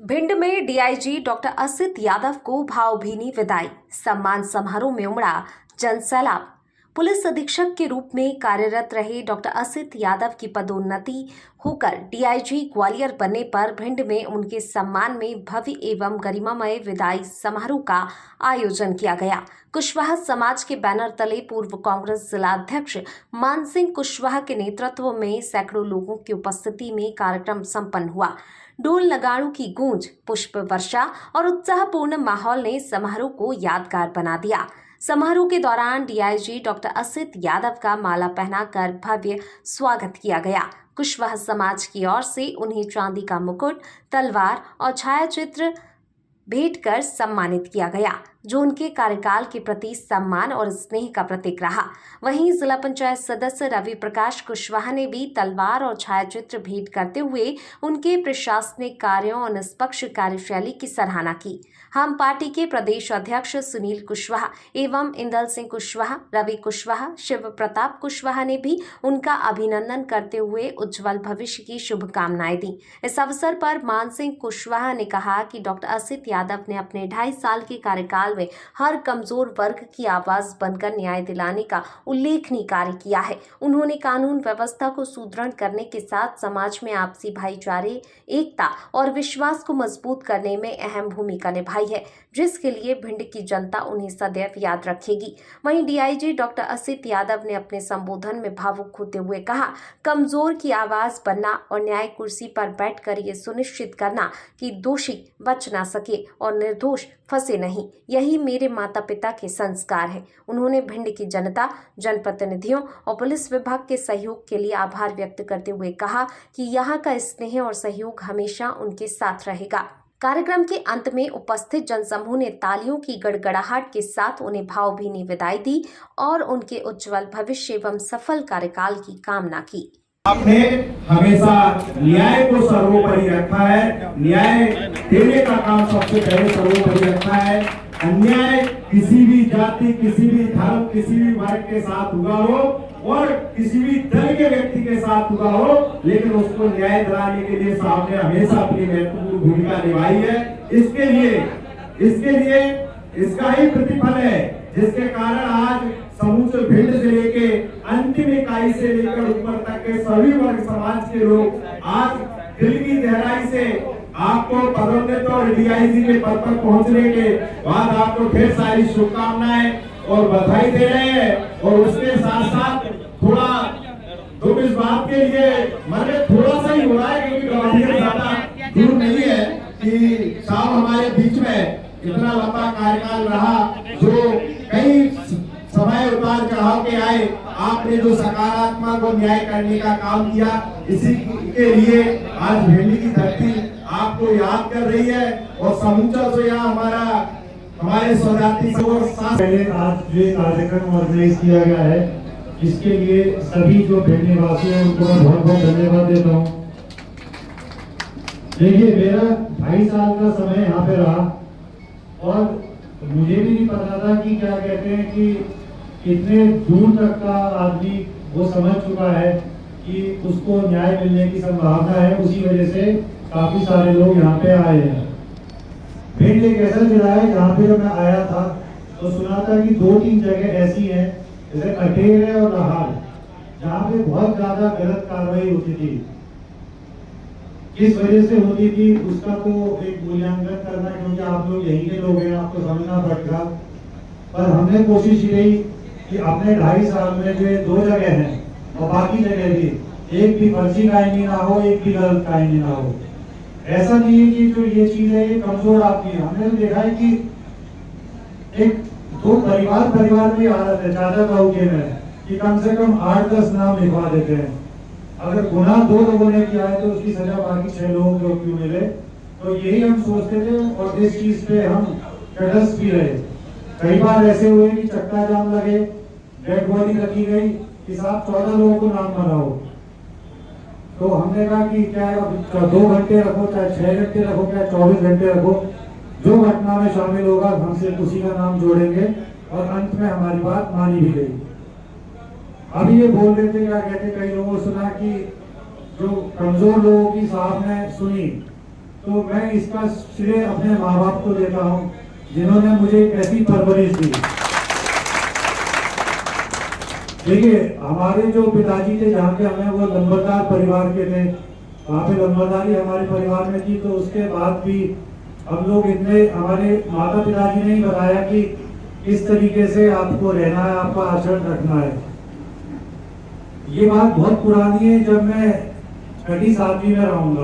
भिंड में DIG doctor Asit Yadav को भावभीनी विदाई। सम्मान समारोह में उमड़ा जनसैलाब। पुलिस अधीक्षक के रूप में कार्यरत रहे डॉक्टर असित यादव की पदोन्नति होकर डीआईजी ग्वालियर बनने पर भिंड में उनके सम्मान में भव्य एवं गरिमामय विदाई समारोह का आयोजन किया गया। कुशवाहा समाज के बैनर तले पूर्व कांग्रेस जिलाध्यक्ष मान सिंह कुशवाहा के नेतृत्व में सैकड़ों लोगों की उपस्थिति में कार्यक्रम संपन्न हुआ। ढोल नगाड़ों की गूंज, पुष्प वर्षा और उत्साहपूर्ण माहौल ने समारोह को यादगार बना दिया। समारोह के दौरान डीआईजी डॉक्टर असित यादव का माला पहनाकर भव्य स्वागत किया गया। कुशवाहा समाज की ओर से उन्हें चांदी का मुकुट, तलवार और छायाचित्र भेंट कर सम्मानित किया गया, जो उनके कार्यकाल के प्रति सम्मान और स्नेह का प्रतीक रहा। वहीं जिला पंचायत सदस्य रवि प्रकाश कुशवाहा ने भी तलवार और छायाचित्र भेंट करते हुए उनके प्रशासनिक कार्यों और निष्पक्ष कार्यशैली की सराहना की। हम पार्टी के प्रदेश अध्यक्ष सुनील कुशवाहा एवं इंदल सिंह कुशवाहा, रवि कुशवाहा, शिव प्रताप कुशवाहा ने भी उनका अभिनंदन करते हुए उज्जवल भविष्य की शुभकामनाएं दी। इस अवसर पर मान सिंह कुशवाहा ने कहा कि डॉक्टर असित यादव ने अपने 2.5 साल के कार्यकाल में हर कमजोर वर्ग की आवाज बनकर न्याय दिलाने का उल्लेखनीय कार्य किया है। उन्होंने कानून व्यवस्था को सुदृढ़ करने के साथ समाज में आपसी भाईचारे, एकता और विश्वास को मजबूत करने में अहम भूमिका निभाई है, जिसके लिए भिंड की जनता उन्हें सदैव याद रखेगी। वहीं डीआईजी डॉक्टर असित यादव ने अपने संबोधन में भावुक होते हुए कहा, कमजोर की आवाज बनना और न्याय कुर्सी पर बैठकर ये सुनिश्चित करना कि दोषी बच ना सके और निर्दोष फंसे नहीं, यही मेरे माता पिता के संस्कार है। उन्होंने भिंड की जनता, जनप्रतिनिधियों और पुलिस विभाग के सहयोग के लिए आभार व्यक्त करते हुए कहा कि यहाँ का स्नेह और सहयोग हमेशा उनके साथ रहेगा। कार्यक्रम के अंत में उपस्थित जनसमूह ने तालियों की गड़गड़ाहट के साथ उन्हें भावभीनी विदाई दी और उनके उज्जवल भविष्य एवं सफल कार्यकाल की कामना की। आपने हमेशा न्याय को सर्वोपरि रखा है, न्याय देने का काम सबसे पहले सर्वोपरि रखा है। अन्याय किसी भी जाति, किसी भी धर्म, किसी भी वर्ग के साथ हुआ हो और किसी भी दल के व्यक्ति के साथ हुआ हो, लेकिन उसको न्याय दिलाने के लिए साहब ने हमेशा अपनी महत्वपूर्ण भूमिका निभाई है। इसके लिए इसका ही प्रतिफल है, जिसके कारण आज समूचे भिंड जिले के अंतिम इकाई से लेकर ऊपर तक के सभी वर्ग समाज के लोग आज दिल की गहराई से आपको पदोन्नत और डीआईजी के पद पर पहुंचने के बाद आपको ढेर सारी शुभकामनाएं और बधाई दे रहे हैं। और उसके साथ साथ थोड़ा दुख इस बात के लिए मन में थोड़ा सा ही हो रहा है, क्योंकि ग्वालियर ज्यादा दूर नहीं है कि साहब हमारे बीच में इतना लंबा कार्यकाल रहा, जो कई समय उतार चढ़ाव के आए, आपने जो सकारात्मक और न्याय करने का काम किया, इसी के लिए आज भिंड की धरती आपको याद कर रही है। और समूचा जो यहाँ हमारे स्वजाति और पहले आज जो कार्यक्रम ऑर्गेनाइज किया गया है, इसके लिए सभी जो भिंड निवासी हैं उनको मैं बहुत बहुत धन्यवाद देता हूँ। देखिए, मेरा 2.5 साल का समय यहाँ पे रहा और मुझे भी नहीं पता था कि क्या कहते हैं कि इतने दूर तक का आदमी वो समझ चुका है कि उसको न्याय मिलने की संभावना है। उसी वजह से काफी सारे लोग यहाँ पे आए हैं। भिंड एक ऐसा जिला है जहाँ पे जब मैं आया था तो सुना था कि 2-3 जगह ऐसी हैं, जैसे अटेर है और लाहौर, जहाँ पे बहुत ज्यादा गलत कार्रवाई होती थी। किस वजह से होती थी उसका तो एक मूल्यांकन करना, क्योंकि आप लोग यहीं के लोग हैं, आपको समझना पड़ेगा। पर हमने कोशिश की कि अपने 2.5 साल में जो 2 जगह हैं और बाकी जगह भी एक भी फर्जी कायमी ना हो, एक भी गलत कायमी ना हो। ऐसा नहीं है कि जो ये चीज है ये कमजोर आती है। हमने देखा है कि एक 2 परिवार में हालत है, चाचा ताऊ के में, कि कम से कम 8-10 नाम लिखवा देते हैं। अगर गुनाह 2 लोगों ने किया है तो उसकी सजा बाकी 6 लोगों को क्यों मिले। तो यही हम सोचते थे और इस चीज पे हम तटस्थ भी रहे। कई बार ऐसे हुए कि चक्का जाम लगे, डेड बॉडी रखी गई कि साहब 14 लोगों को नाम बनाओ। तो हमने कहा कि क्या 2 घंटे रखो, चाहे 6 घंटे रखो, चाहे 24 घंटे रखो, जो घटना में शामिल होगा हम सिर्फ उसी का नाम जोड़ेंगे। और अंत में हमारी बात मानी भी गई। अभी ये बोल रहे थे, क्या कहते, कई लोगों ने सुना कि जो कमजोर लोगों की साहब ने सुनी, तो मैं इसका श्रेय अपने माँ बाप को देता हूँ, जिन्होंने मुझे एक ऐसी परवरिश दी। देखिए, हमारे जो पिताजी थे, जहाँ के हमें, वो लंबरदार परिवार के थे। वहाँ पे लंबरदारी हमारे परिवार में थी। तो उसके बाद भी हम लोग इतने, हमारे माता पिताजी ने ही बताया कि इस तरीके से आपको रहना है, आपका आचरण रखना है। ये बात बहुत पुरानी है, जब मैं छठी सातवीं में रहूंगा।